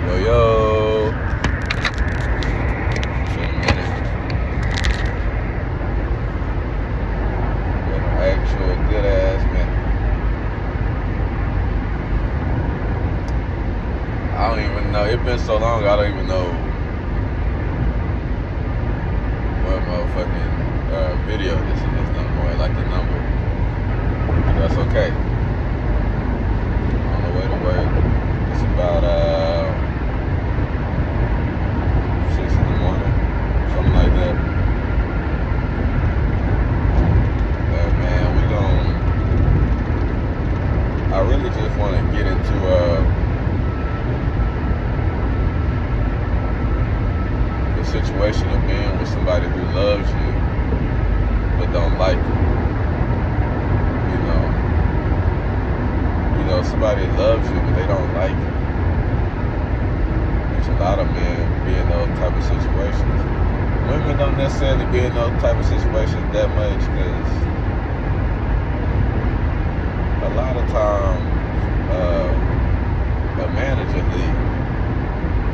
Yo, yo. Been a minute. Been an actual good ass minute. I don't even know. It's been so long, I don't even know what motherfucking video this is no more. Like the number. But that's okay. On the way to work. It's about 6 in the morning. Something like that. But man, I really just want to get into the situation of being with somebody who loves you but don't like you. You know, somebody loves you but they don't like you. There's a lot of men be in those type of situations. Women don't necessarily be in those type of situations that much because a lot of times a man will just leave.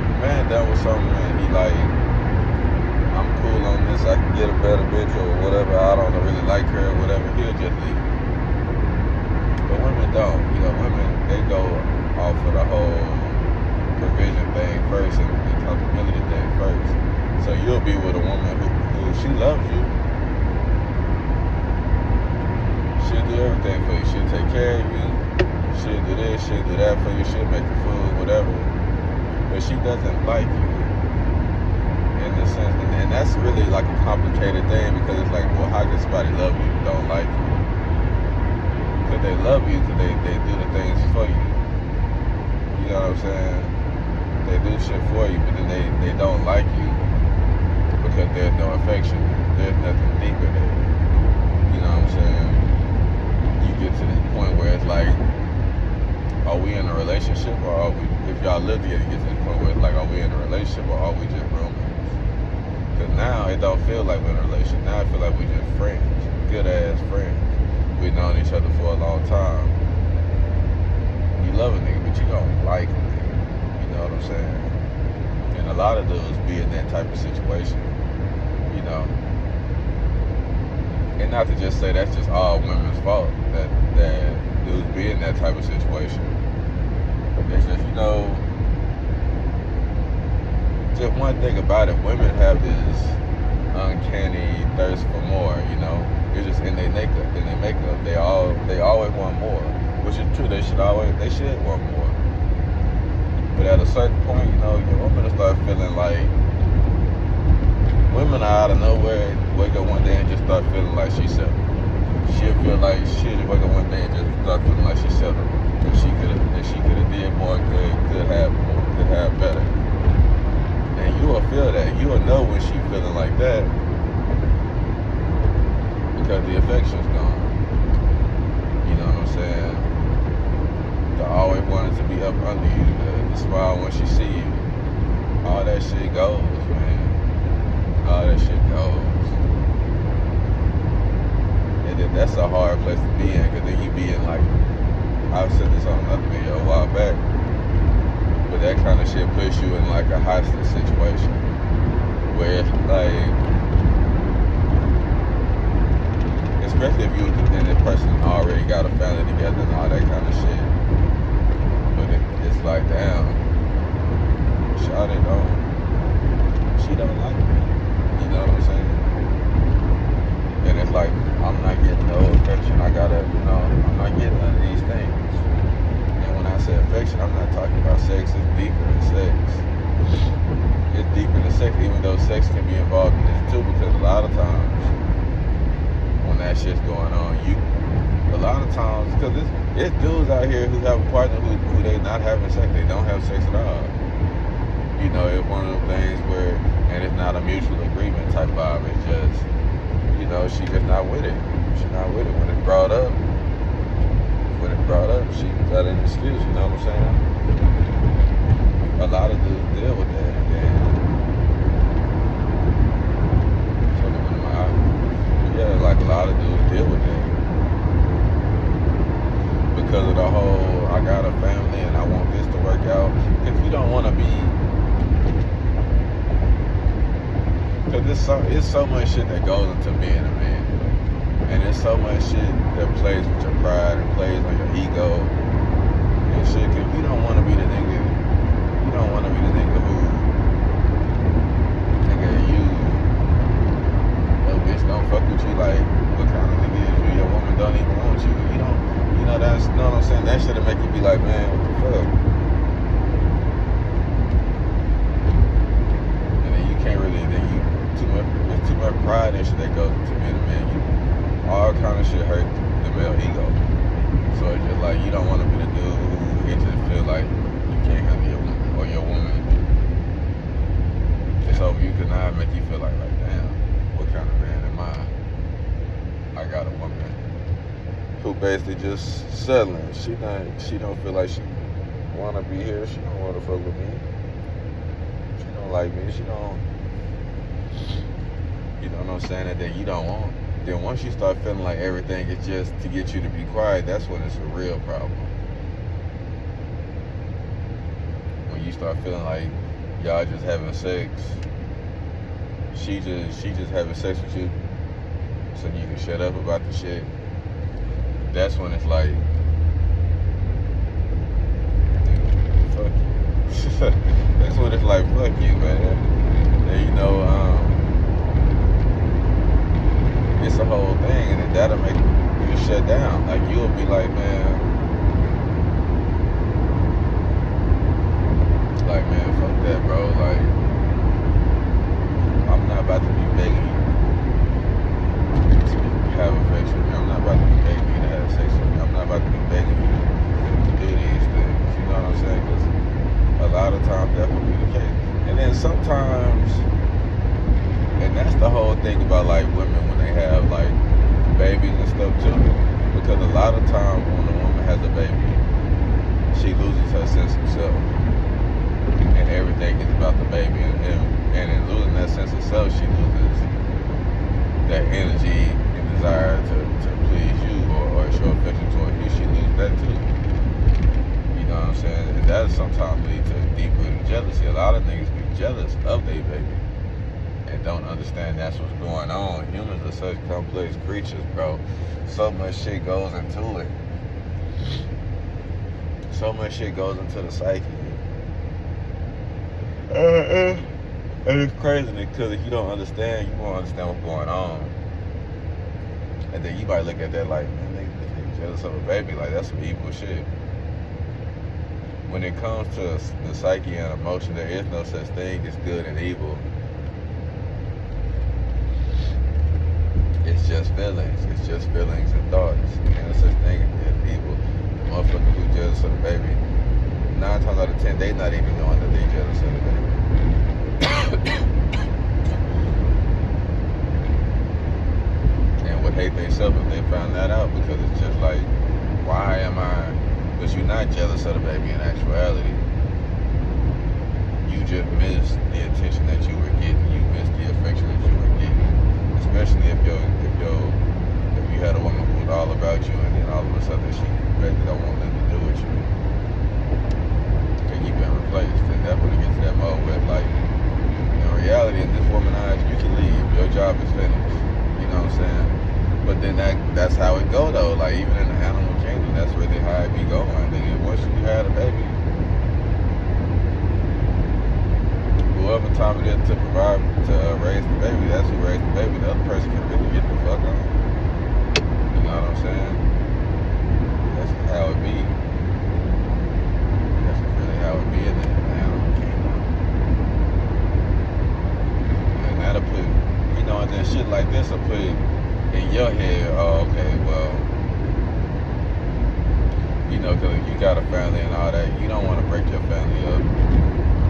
A man done with something and he like, I'm cool on this, I can get a better bitch or whatever, I don't really like her or whatever, he'll just leave. But women don't. Women, they go off of the whole provision thing first and comfortability thing first. So you'll be with a woman who she loves you. She'll do everything for you. She'll take care of you. She'll do this, she'll do that for you. She'll make you food, whatever. But she doesn't like you. In the sense, and that's really like a complicated thing because it's like, well, how can somebody love you who don't like you? Because they love you because they do the things for you. You know what I'm saying? They do shit for you, but then they don't like you because there's no affection. There's nothing deeper there. You know what I'm saying? You get to this point where it's like, are we in a relationship or are we, if y'all live together, you get to this point where it's like, are we in a relationship or are we just roommates? Because now it don't feel like we're in a relationship. Now I feel like we're just friends, good ass friends. We've known each other for a long time. You love a nigga, but you don't like a nigga. You know what I'm saying? And a lot of dudes be in that type of situation. And not to just say that's just all women's fault that dudes be in that type of situation. It's just, just one thing about it, women have this uncanny thirst for more, It's just in their makeup. They always want more. Which is true, they should want more. But at a certain point, your woman will start feeling like women are out of nowhere, wake up one day and just start feeling like she's settled. She'll feel like she'll wake up one day and just start feeling like she's settled. That she could have did more, could have better. And you will feel that. You will know when she's feeling like that because the affection's gone. You know what I'm saying? To always wanted to be up under you, to smile when she see you. All that shit goes, man. All that shit goes. And then that's a hard place to be in, because then you be in like, I said this on another video a while back, but that kind of shit puts you in like a hostage situation where it's like, especially if you and the person already got a family together and all that kind of shit. But it's like, damn, she don't like me. You know what I'm saying? And it's like, I'm not getting no affection. I'm not getting none of these things. And when I say affection, I'm not talking about sex. It's deeper than sex. It's deeper than sex, even though sex can be involved in this too, because a lot of times when that shit's going on, a lot of times, because it's dudes out here who have a partner who they not having sex, they don't have sex at all. It's one of those things where, and it's not a mutual agreement type vibe, it's just, she just not with it. She's not with it. When it's brought up, she got an excuse, you know what I'm saying? A lot of dudes deal with that, and then, like a lot of dudes deal with that. Because of the whole, I got a family and I want this to work out. If you don't want to be it's so much shit that goes into being a man, and it's so much shit that plays with your pride and plays on your ego and shit. Cause you don't want to be the nigga. You don't want to be the nigga who your bitch don't fuck with you. Like, what kind of nigga is you? Your woman don't even want you. You don't. You know that's. You know what I'm saying? That shit'll make you be like, man, what the fuck? Can't really, then you there's too much pride and shit that goes into being a man. All kind of shit hurt the male ego. So it's just like you don't want to be the dude who it just feel like you can't handle your woman or your woman. It's over you could not make you feel like damn, what kind of man am I? I got a woman who basically just settling. She don't feel like she wanna be here. She don't wanna fuck with me. She don't like me. She don't. You know what I'm saying? And then you don't want. Then once you start feeling like everything is just to get you to be quiet, that's when it's a real problem. When you start feeling like y'all just having sex, she just having sex with you, so you can shut up about the shit. That's when it's like, fuck you. That's when it's like, fuck you, man. And you know, it's a whole thing, and then that'll make you shut down. Like, you'll be like, man, fuck that, bro. Like, I'm not about to be begging you to have affection with me. I'm not about to be begging you to have sex with me. I'm not about to be begging you to do these things. You know what I'm saying? Because a lot of times that will be the case. And then sometimes, and that's the whole thing about like women when they have like babies and stuff too. Because a lot of times when a woman has a baby, she loses her sense of self. And everything is about the baby. And in losing that sense of self, she loses that energy and desire to please you or show affection toward you. She loses that too. You know what I'm saying? And that sometimes leads to deep-rooted jealousy. A lot of niggas be jealous of their baby and don't understand that's what's going on. Humans are such complex creatures, bro. So much shit goes into it. So much shit goes into the psyche. And it's crazy because if you don't understand, you won't understand what's going on. And then you might look at that like, man, they jealous of a baby. Like, that's some evil shit. When it comes to the psyche and emotion, there is no such thing as good and evil. It's just feelings. It's just feelings and thoughts. Ain't no such thing as good and evil. The motherfucker who jealous of the baby, 9 times out of 10, they not even knowing that they jealous of the baby. And would hate themselves if they found that out, because it's just like, why am I? But you're not jealous of the baby in actuality. You just missed the attention that you were getting. You missed the affection that you were getting. Especially if you had a woman who was all about you, and then all of a sudden she basically don't want nothing to do with you. And you've been replaced. And that's when it gets to that mode where, like, in reality, in this woman's eyes, you can leave. Your job is finished. You know what I'm saying? But then that's how it go though. Like, even in the animal kingdom, that's where they how it be going. Once you had a baby, whoever time it is to provide to raise the baby, that's who raised the baby. The other person can really get the fuck on. You know what I'm saying? That's how it be. That's really how it be in the animal kingdom. And that'll put, you know, and then shit like this will put in your head, oh, okay, well, you know, because if you got a family and all that, you don't want to break your family up.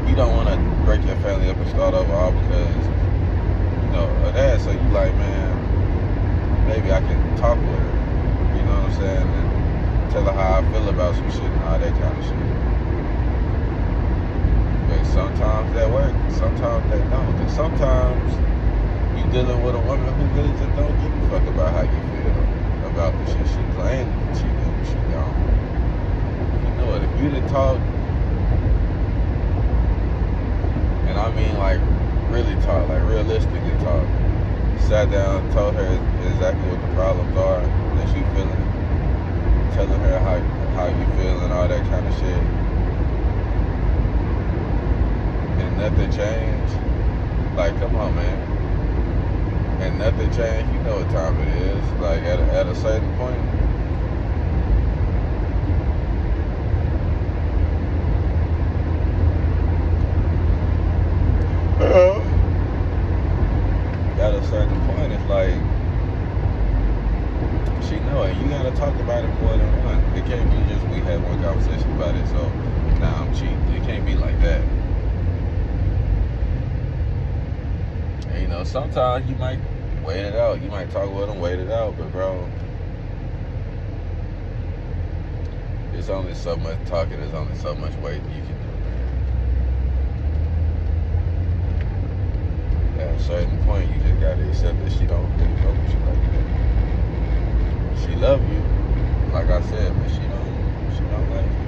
You don't want to break your family up and start over all because, you know, of that. So you like, man, maybe I can talk with her, you know what I'm saying, and tell her how I feel about some shit and all that kind of shit. But sometimes that works, sometimes that don't. Because sometimes you dealing with a woman who really just don't give a fuck about how you feel about the shit she claims she do, but she don't. You know it. If you didn't talk, and I mean like really talk, like realistically talk, sat down, told her exactly what the problems are that you feeling, telling her how you feel and all that kind of shit, and nothing changed. Like, come on, man. And nothing changed. You know what time it is. Like, at a certain point, at a certain point, it's like, she know it. You gotta talk about it more than one. It can't be just we had one conversation about it, so now I'm cheating. It can't be like that. And, you know, sometimes you might wait it out. You might talk with them, wait it out, but bro, it's only so much talking. There's only so much waiting you can do. At a certain point, you just gotta accept that she don't really fuck with you like that. She love you, like I said, but she don't like you.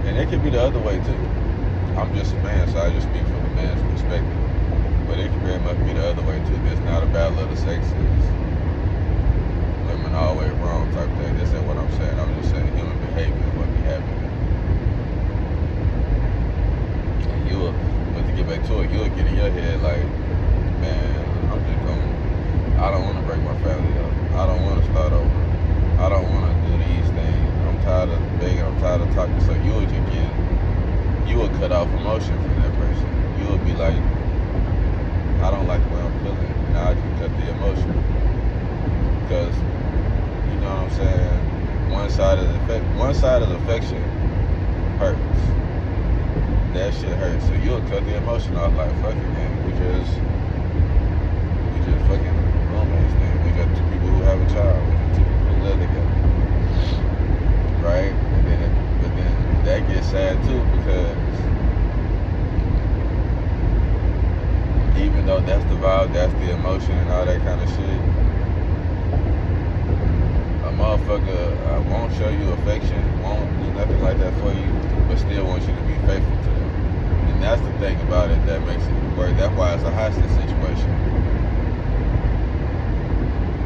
And it could be the other way too. I'm just a man, so I just speak from the man's perspective. But it could very much be the other way too. It's not a battle of the sexes. Women always wrong type thing. This ain't what I'm saying. I'm just saying human behavior and what be happening. And but to get back to it, you'll get in your head like, man, I don't want to break my family up. I don't want to start over. I don't want to do these things. I'm tired of begging. I'm tired of talking. So you will cut off emotion from that person. You will be like, I don't like the way I'm feeling. Now I just cut the emotion. Because, you know what I'm saying? One side of the affection hurts. That shit hurts. So you'll cut the emotion off like, fuck it, man. We just fucking romance thing. We got two people who have a child. We got two people who live together. Right? But then that gets sad too, because even though that's the vibe, that's the emotion and all that kind of shit, a motherfucker won't show you affection, won't do nothing like that for you, but still wants you to be faithful to them. And that's the thing about it that makes it work. That's why it's a hostage situation.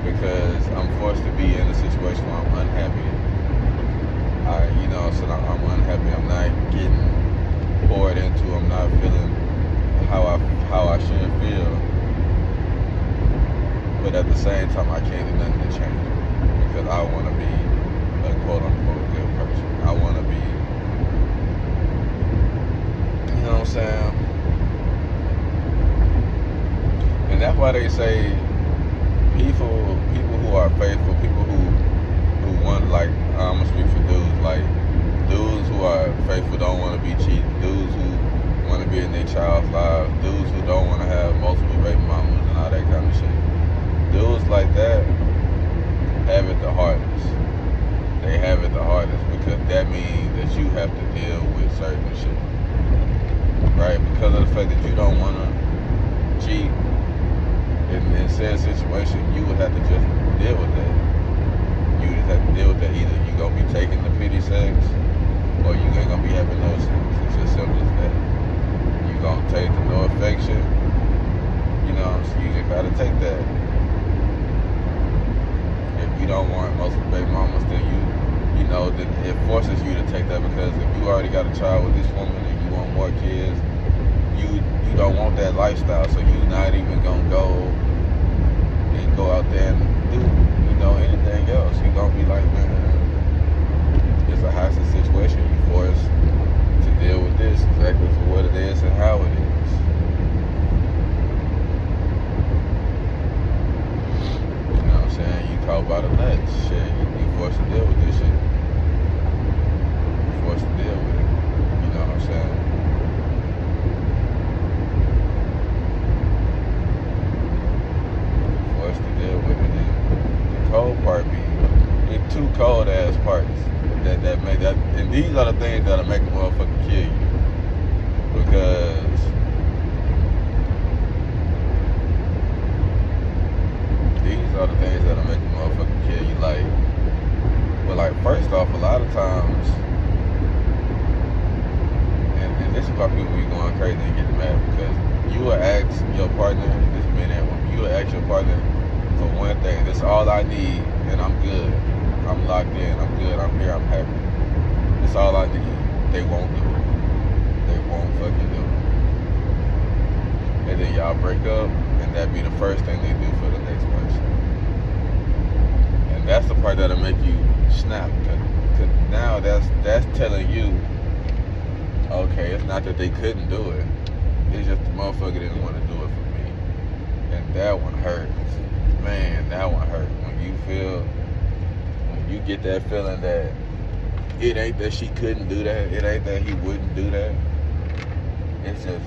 Because I'm forced to be in a situation where I'm unhappy. I'm unhappy. I'm not getting poured into. I'm not feeling how I should feel. But at the same time, I can't do nothing to change it, because I want to be a quote unquote good person. I want to be, you know what I'm saying? And that's why they say people who are faithful, people who want, like, I'm gonna speak for dudes, like dudes who are faithful don't want to be cheating, dudes who want to be in their child's lives, dudes who don't want to have multiple baby mamas and all that kind of shit. Dudes like that have it the hardest. They have it the hardest, because that means that you have to deal with certain shit, right? Because of the fact that you don't want to cheat. In said situation, you would have to just deal with that. You just have to deal with that. Either you're going to be taking the pity sex, or you ain't going to be having no sex. It's as simple as that. You're going to take the no affection. You know, so you just got to take that. If you don't want multiple baby mamas, then then it forces you to take that, because if you already got a child with this woman and you want more kids, you don't want that lifestyle, so you're not even gonna go out there and do anything else. You're gonna be like, man, it's a hostage situation. You forced to deal with this exactly for what it is and how it is. You know what I'm saying? You caught by the nuts. Shit, you forced to deal with this shit. You're forced to deal with it. You know what I'm saying? Cold part be in two cold ass parts that make that, and these are the things that'll make a motherfucker kill you, because these are the things that'll make a motherfucker kill you. Like first off, a lot of times, and this is why people be going crazy and getting mad, because You will ask your partner, this man and woman, you will ask your partner for one thing. This is all I need, and I'm good. I'm locked in. I'm good. I'm here. I'm happy. That's all I need. They won't do it. They won't fucking do it. And then y'all break up, and that be the first thing they do for the next person. And that's the part that'll make you snap. Cause now that's telling you, okay, it's not that they couldn't do it. It's just the motherfucker didn't want to do it for me. And that one hurts. Man, that one hurts. When you get that feeling that it ain't that she couldn't do that, it ain't that he wouldn't do that. It's just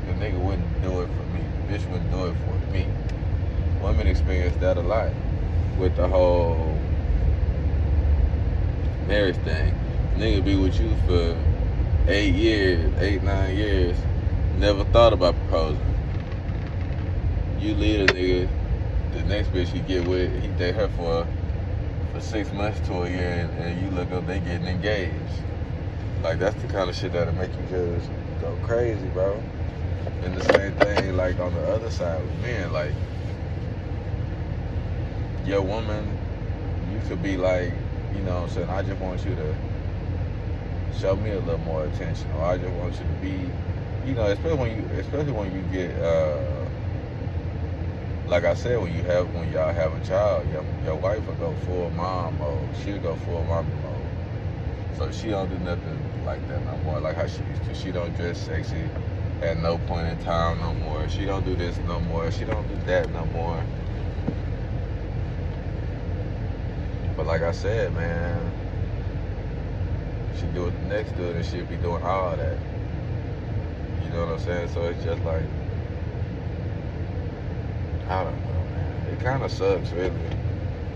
the nigga wouldn't do it for me. The bitch wouldn't do it for me. Women experience that a lot with the whole marriage thing. Nigga be with you for 8 years, 8-9 years, never thought about proposing. You leave a nigga, the next bitch he get with, he date her for 6 months to a year, and you look up, they getting engaged. Like, that's the kind of shit that'll make you just go crazy, bro. And the same thing, like, on the other side with men, like, your woman, you could be like, you know what I'm saying, I just want you to show me a little more attention, or I just want you to be, you know, especially when you get, like I said, when y'all have a child, your wife will go full mom mode. She'll go full mommy mode. So she don't do nothing like that no more, like how she used to. She don't dress sexy at no point in time no more. She don't do this no more. She don't do that no more. But like I said, man, she do what the next dude, and she'll be doing all that. You know what I'm saying? So it's just like, I don't know, man. It kind of sucks, really.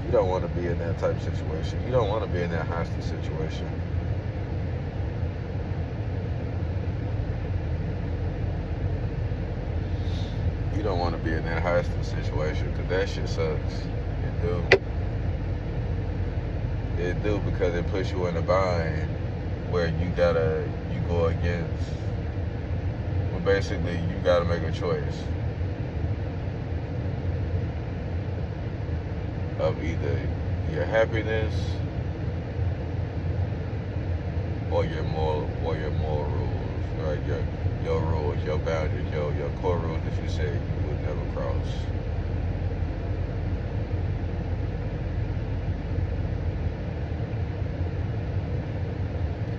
You don't want to be in that type of situation. You don't want to be in that hostage situation. You don't want to be in that hostage situation, because that shit sucks. It do. It do, because it puts you in a bind where you go against, well, basically, you gotta make a choice of either your happiness or your moral rules, right? Your rules, your boundaries, your core rules that you say you would never cross.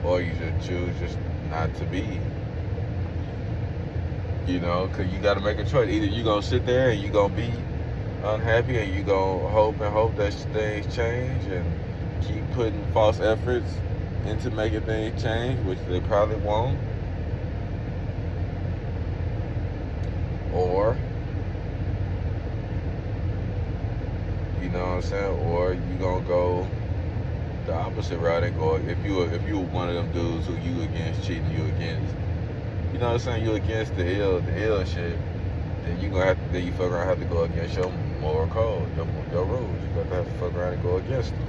Or you just choose just not to be. You know, because you got to make a choice. Either you going to sit there and you going to be unhappy, and you going to hope that things change and keep putting false efforts into making things change, which they probably won't. Or, you know what I'm saying? Or you going to go the opposite route and go, if you were one of them dudes who you against cheating, you against, you know what I'm saying, you against the ill shit, then you fuck around have to go against your moral code, your rules. You got to have to fuck around and go against them.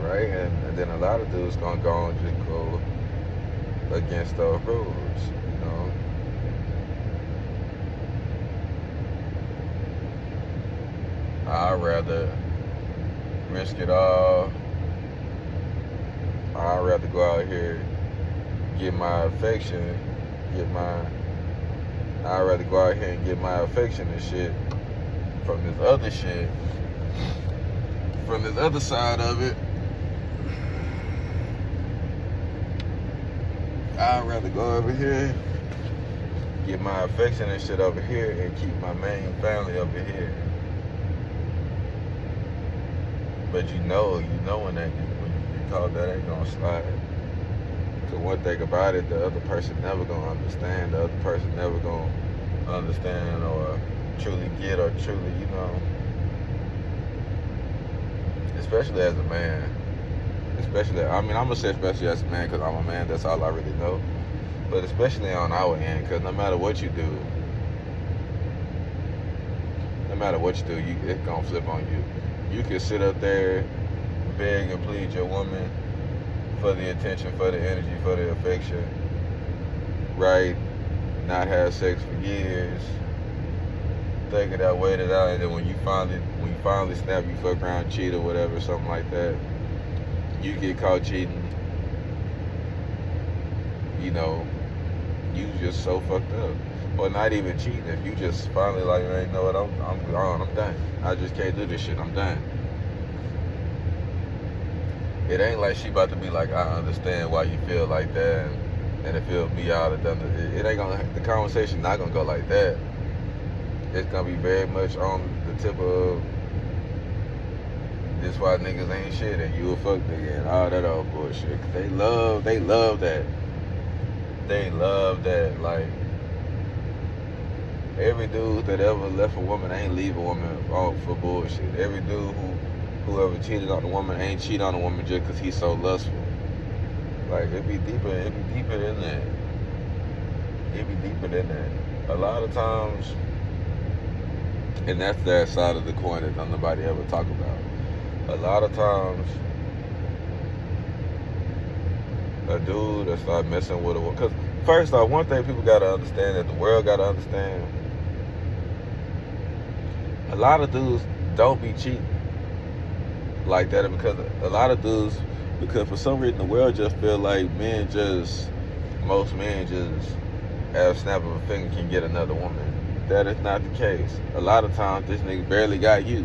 Right? And then a lot of dudes gonna go and just go against those rules, you know. I'd rather risk it all. I'd rather go out here, get my affection, I'd rather go out here and get my affection and shit from this other shit, from this other side of it. I'd rather go over here, get my affection and shit over here, and keep my main family over here. But you know when you call that ain't gonna slide. So one thing about it, the other person never gonna understand. The other person never gonna understand or truly get or truly, you know. Especially as a man. I'm gonna say especially as a man, because I'm a man. That's all I really know. But especially on our end, because no matter what you do, it's gonna flip on you. You can sit up there, beg and plead your woman for the attention, for the energy, for the affection, right? Not have sex for years, thinking that waited out, and then when you finally snap, you fuck around, cheat or whatever, something like that. You get caught cheating. You know, you just so fucked up. Or not even cheating. If you just finally like, man, you know what, I'm gone, I'm done. I just can't do this shit, I'm done. It ain't like she about to be like, I understand why you feel like that, and if it'll be out of done. It ain't gonna. The conversation not gonna go like that. It's gonna be very much on the tip of this why niggas ain't shit and you a fuck nigga and all that old bullshit. They love that. They love that. Like, every dude that ever left a woman ain't leave a woman for bullshit. Every dude whoever cheated on a woman ain't cheat on a woman just because he's so lustful. Like, it be deeper than that. It be deeper than that. A lot of times, and that's that side of the coin that nobody ever talk about. A lot of times, a dude that start messing with a woman, because first off, one thing people gotta understand, that the world gotta understand, a lot of dudes don't be cheating like that, because a lot of dudes, because for some reason the world just feel like most men just at a snap of a finger can get another woman. That is not the case. A lot of times this nigga barely got you.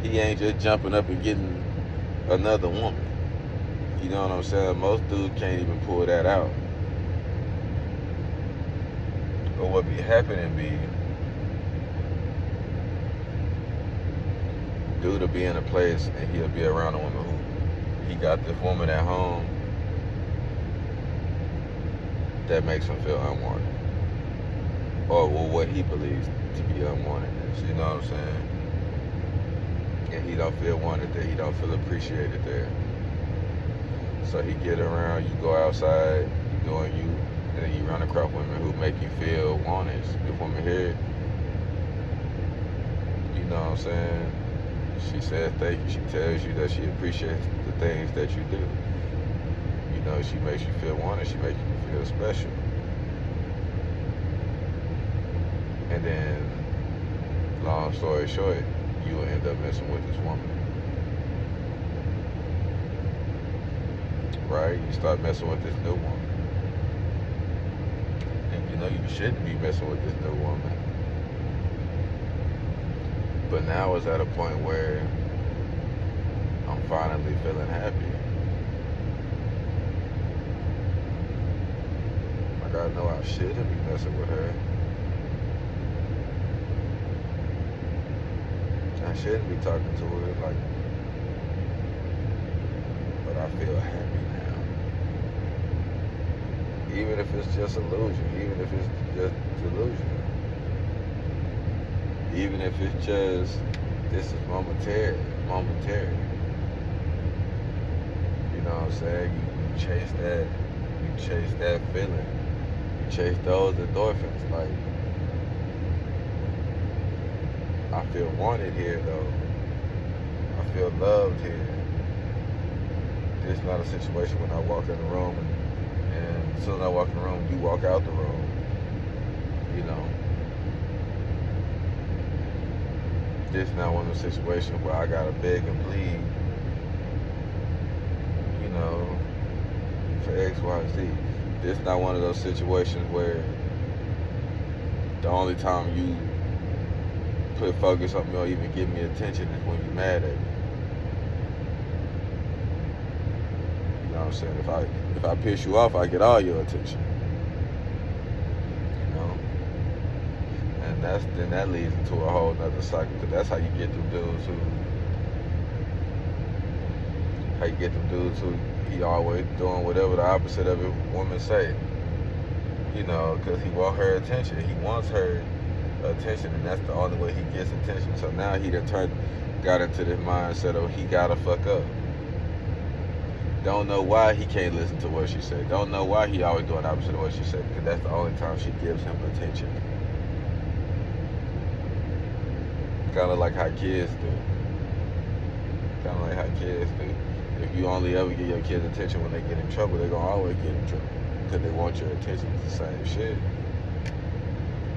He ain't just jumping up and getting another woman. You know what I'm saying? Most dudes can't even pull that out. But what be happening be, dude will be in a place and he'll be around a woman who he got this woman at home that makes him feel unwanted, or what he believes to be unwantedness. You know what I'm saying? And he don't feel wanted there. He don't feel appreciated there. So he get around. You go outside, you doing you, and then you run across women who make you feel wanted. This woman here, you know what I'm saying? She says thank you. She tells you that she appreciates the things that you do. You know, she makes you feel wanted. She makes you feel special. And then, long story short, you will end up messing with this woman. Right? You start messing with this new woman. And you know you shouldn't be messing with this new woman. But now it's at a point where I'm finally feeling happy. Like, I know I shouldn't be messing with her. I shouldn't be talking to her, like, but I feel happy now. Even if it's just illusion, even if it's just delusion. Even if it's just, this is momentary. You know what I'm saying? You chase that feeling. You chase those endorphins. Like, I feel wanted here, though. I feel loved here. This is not a situation when I walk in the room and as soon as I walk in the room, you walk out the room. You know. This is not one of those situations where I gotta beg and plead, you know, for X, Y, Z. This is not one of those situations where the only time you put focus on me or even give me attention is when you're mad at me. You know what I'm saying? If I piss you off, I get all your attention. You know? And then that leads into a whole nother cycle, because that's how you get them dudes who he always doing whatever the opposite of a woman say. You know, because he wants her attention. He wants her attention, and that's the only way he gets attention. So now he got into this mindset of he gotta fuck up. Don't know why he can't listen to what she said. Don't know why he always doing the opposite of what she said, because that's the only time she gives him attention. Kind of like how kids do. Kind of like how kids do. If you only ever give your kids attention when they get in trouble, they're going to always get in trouble. Because they want your attention. It's the same shit.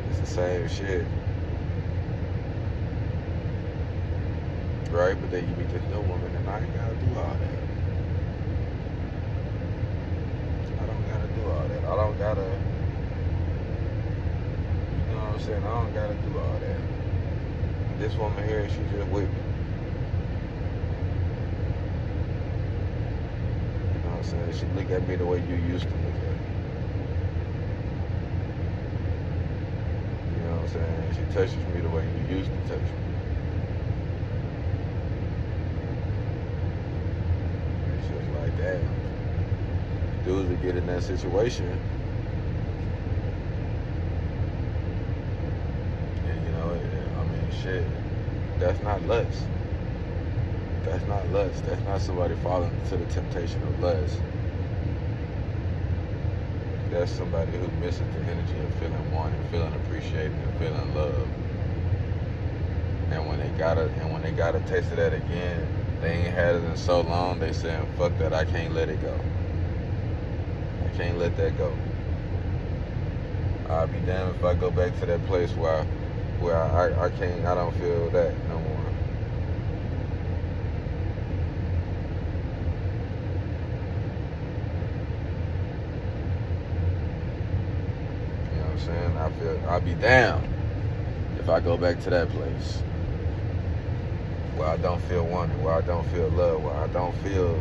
It's the same shit. Right? But then you meet this new woman and I ain't got to do all that. I don't got to do all that. I don't got to, you know what I'm saying? I don't got to do all that. This woman here, she just with me. You know what I'm saying? She look at me the way you used to look at me. You know what I'm saying? She touches me the way you used to touch me. It's just like that. Dudes that get in that situation, and you know, I mean, shit, that's not lust. That's not lust. That's not somebody falling into the temptation of lust. That's somebody who misses the energy of feeling wanted, feeling appreciated, and feeling loved. And when they got a taste of that again, they ain't had it in so long. They saying, "Fuck that! I can't let it go. I can't let that go." I'll be damned if I go back to that place where I can't. I don't feel that no more. I'll be damned if I go back to that place where I don't feel wanted, where I don't feel love, where I don't feel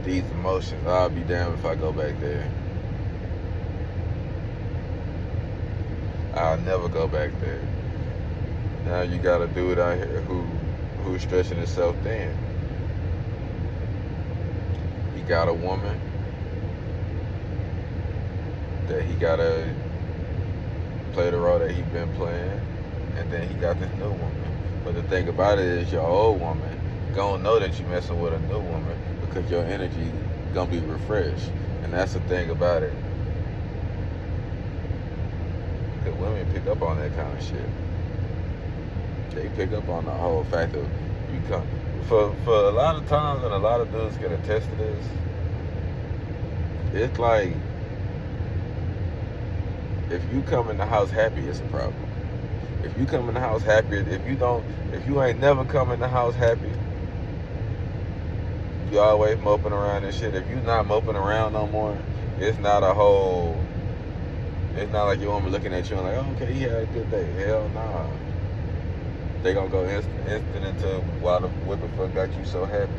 these emotions. I'll be damned if I go back there. I'll never go back there. Now you got a dude out here who's stretching himself thin. He got a woman that he gotta play the role that he been playing, and then he got this new woman. But the thing about it is, your old woman gonna know that you messing with a new woman because your energy gonna be refreshed, and that's the thing about it. Because women pick up on that kind of shit. They pick up on the whole fact of you come for a lot of times, and a lot of dudes can attest to this. It's like, if you come in the house happy, it's a problem. If you come in the house happy, if you ain't never come in the house happy, you always moping around and shit. If you not moping around no more, it's not like your woman looking at you and like, oh, okay, he had a good day. Hell nah. They gonna go instant into why the fuck got you so happy.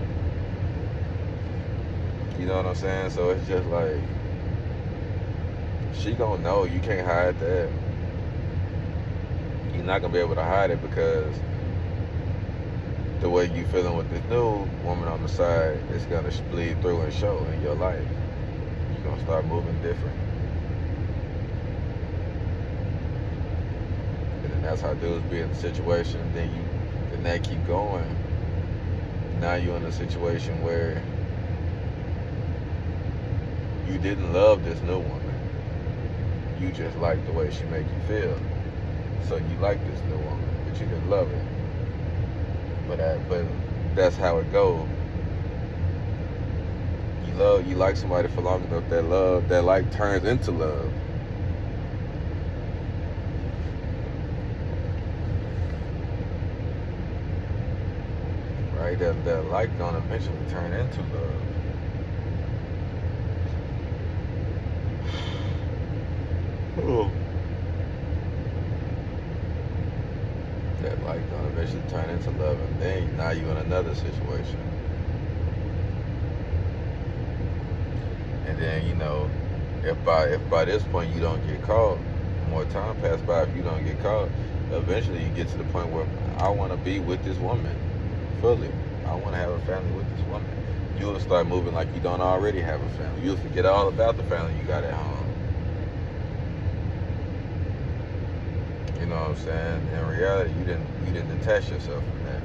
You know what I'm saying? So it's just like, she gonna know you can't hide that. You're not gonna be able to hide it because the way you feeling with this new woman on the side is gonna bleed through and show in your life. You're gonna start moving different. And then that's how dudes be in the situation, and then that keep going. Now you're in a situation where you didn't love this new woman. You just like the way she make you feel. So you like this new woman, but you didn't love it. But that's how it goes. You like somebody for long enough, that like turns into love. Right? That like gonna eventually turn into love. Oh. That like gonna eventually turn into love, and then now you in another situation. And then, you know, if by this point you don't get caught, more time pass by, if you don't get caught, eventually you get to the point where I want to be with this woman fully. I want to have a family with this woman. You'll start moving like you don't already have a family. You'll forget all about the family you got at home. You know what I'm saying? In reality, you didn't detach yourself from that,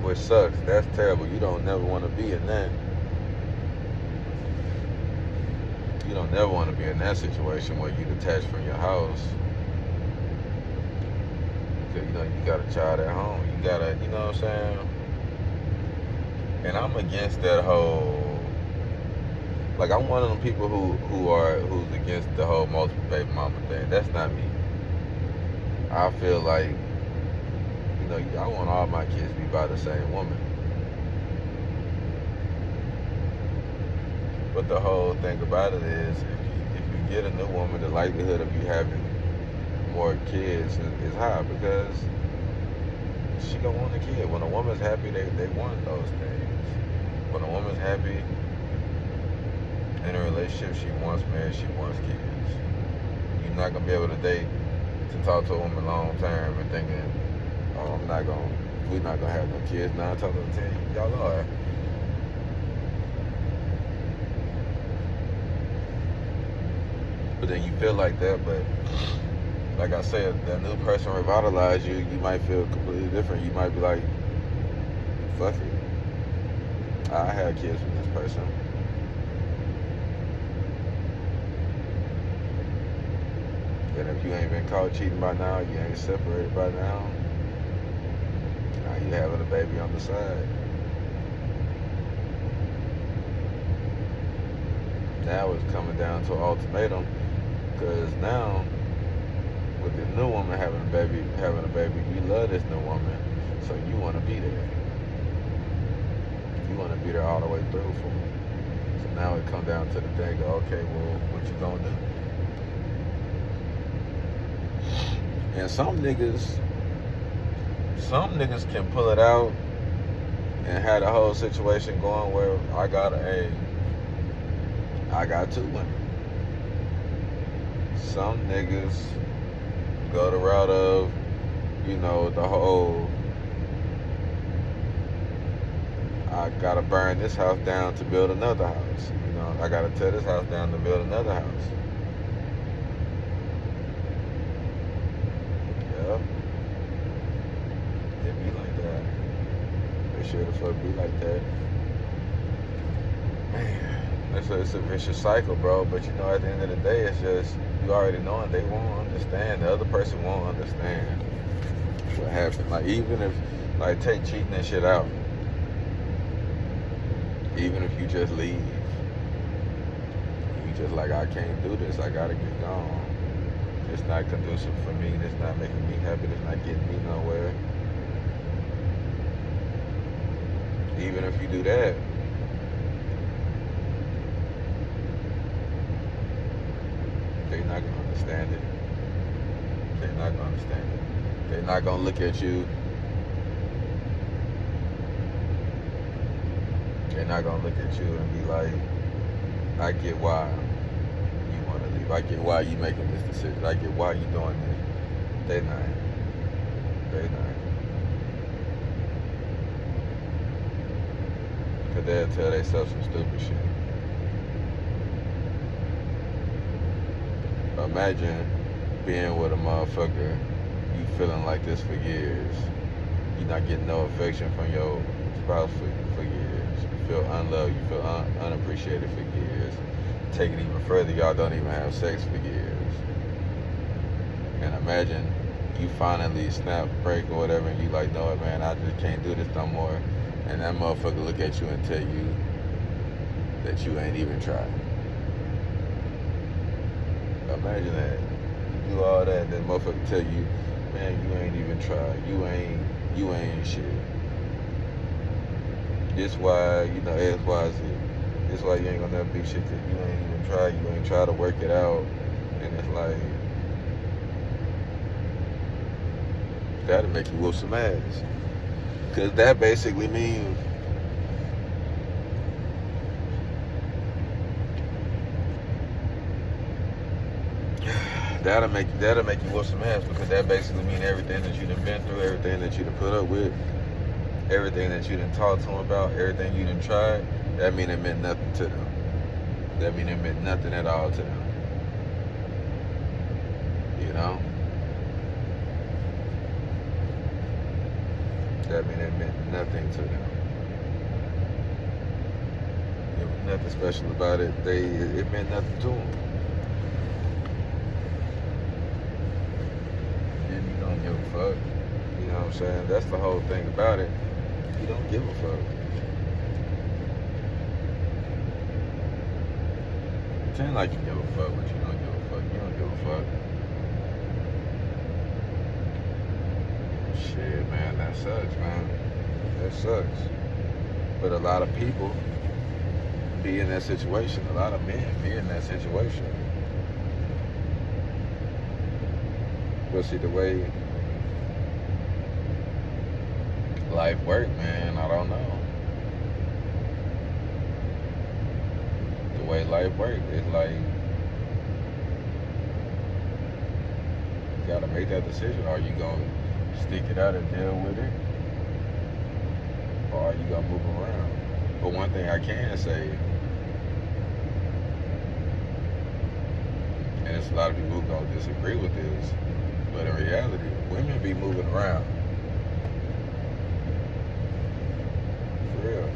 which sucks. That's terrible. You don't never want to be in that. You don't never want to be in that situation where you detach from your house. Because, you know, you got a child at home. You got to, you know what I'm saying? And I'm against that whole, like, I'm one of them people who's against the whole multiple baby mama thing. That's not me. I feel like, I want all my kids to be by the same woman. But the whole thing about it is, if you get a new woman, the likelihood of you having more kids is high, because she gonna want a kid. When a woman's happy, they want those things. When a woman's happy in a relationship, she wants marriage, she wants kids. You're not gonna be able to date, to talk to a woman long term and thinking, oh, we're not gonna have no kids. 9 times out of 10, y'all are. But then you feel like that, but like I said, that new person revitalized you. You might feel completely different. You might be like, fuck it, I had kids with this person. And if you ain't been caught cheating by now, you ain't separated by now you having a baby on the side. Now it's coming down to an ultimatum, because now with the new woman having a baby, you love this new woman, so you want to be there. You want to be there all the way through for her. So now it comes down to the thing of, okay, well, what you gonna do? And some niggas can pull it out and have the whole situation going where I got 2 women. Some niggas go the route of, the whole, I gotta burn this house down to build another house. I gotta tear this house down to build another house. Yeah. It be like that. They sure the fuck be like that. Man, it's a vicious cycle, bro. But at the end of the day, it's just, you already know it. They won't understand. The other person won't understand what happened. Like, even if, take cheating and shit out. Even if you just leave. You just like, I can't do this. I gotta get gone. It's not conducive for me. It's not making me happy. It's not getting me nowhere. Even if you do that, they're not gonna understand it. They're not gonna understand it. They're not gonna look at you. They're not gonna look at you and be like, I get why you want to leave. I get why you making this decision. I get why you doing this. They're not. Because they'll tell themselves some stupid shit. Imagine being with a motherfucker, you feeling like this for years. You're not getting no affection from your spouse for years. You feel unloved, you feel unappreciated for years. Take it even further, y'all don't even have sex for years. And imagine you finally snap, break, or whatever, and you like, no, man, I just can't do this no more. And that motherfucker look at you and tell you that you ain't even tried. Imagine that. You do all that, then motherfucker tell you, man, you ain't even tried. You ain't shit. This why, X, Y, Z. This why you ain't gonna never be shit, cause you ain't even try. You ain't try to work it out. And it's like, that'll make you whoop some ass. Cause that basically means that'll make you whoop some ass, because that basically means everything that you done been through, everything that you done put up with, everything that you done talked to them about, everything you done tried, that mean it meant nothing to them. That mean it meant nothing at all to them. That mean it meant nothing to them. There was nothing special about it. It meant nothing to them. And you don't give a fuck. You know what I'm saying? That's the whole thing about it. You don't give a fuck. pretend like you give a fuck, but you don't give a fuck. You don't give a fuck. Shit, man, that sucks, man. That sucks. But a lot of people be in that situation. A lot of men be in that situation. But see, the way life work, man, I don't know. The way life work, it's like you gotta make that decision. Are you gonna stick it out and deal with it, or are you gonna move around? But one thing I can say, and there's a lot of people who gonna disagree with this, but in reality, women be moving around. For real.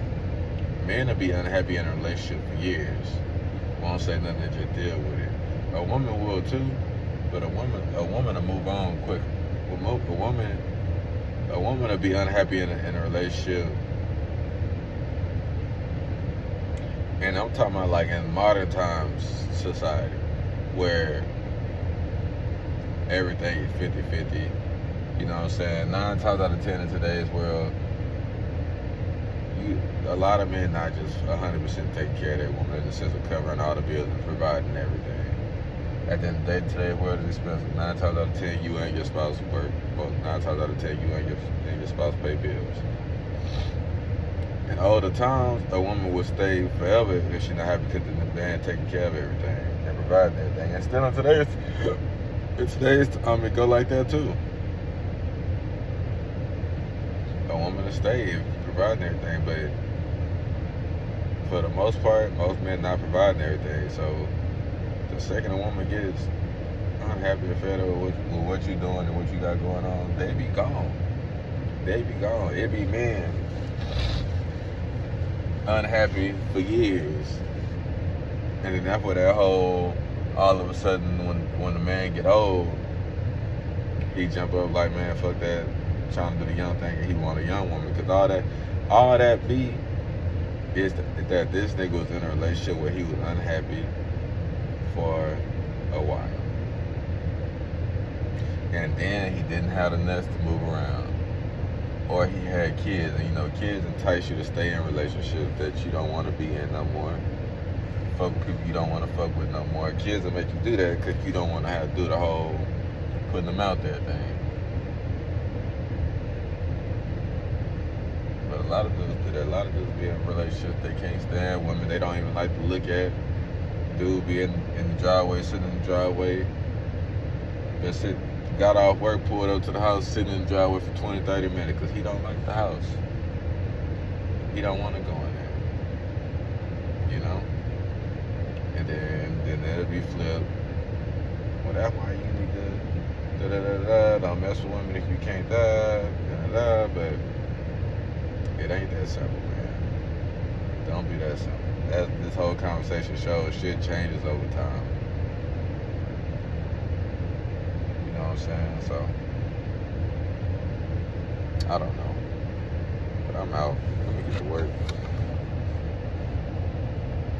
Men will be unhappy in a relationship for years. Won't say nothing and just deal with it. A woman will too, but a woman will move on quicker. A woman will be unhappy in a relationship. And I'm talking about like in modern times society, where everything is 50-50. You know what I'm saying? 9 times out of 10 in today's world, a lot of men not just 100% taking care of their woman in the sense of covering all the bills and providing everything. At the end of the day, today's world is expensive. 9 times out of 10, you and your spouse work. Well, 9 times out of 10, you and your spouse pay bills. In older times, a woman would stay forever if she's not happy because the man taking care of everything and providing everything. And still in today's, it go like that too. A woman will stay providing everything, but for the most part, most men not providing everything. So the second a woman gets unhappy or fed up with what you're doing and what you got going on, they be gone. They be gone. It be men unhappy for years, and then that's where that whole, all of a sudden when the man get old, he jump up like, man, fuck that, trying to do the young thing, and he want a young woman, because all that be is that this nigga was in a relationship where he was unhappy for a while, and then he didn't have the nuts to move around, or he had kids, and kids entice you to stay in relationships that you don't want to be in no more. Fuck with people you don't want to fuck with no more. Kids will make you do that because you don't want to have to do the whole putting them out there thing. But a lot of dudes do that. A lot of dudes be in relationships they can't stand, women they don't even like to look at. Dude be in the driveway, sitting in the driveway. Got off work, pulled up to the house, sitting in the driveway for 20-30 minutes because he don't like the house. He don't want to go in there. And then it'll be flipped. Well, that's why you need to don't mess with women if you can't but it ain't that simple, man. Don't be that simple. This whole conversation shows shit changes over time. You know what I'm saying? So I don't know. But I'm out. Let me get to work.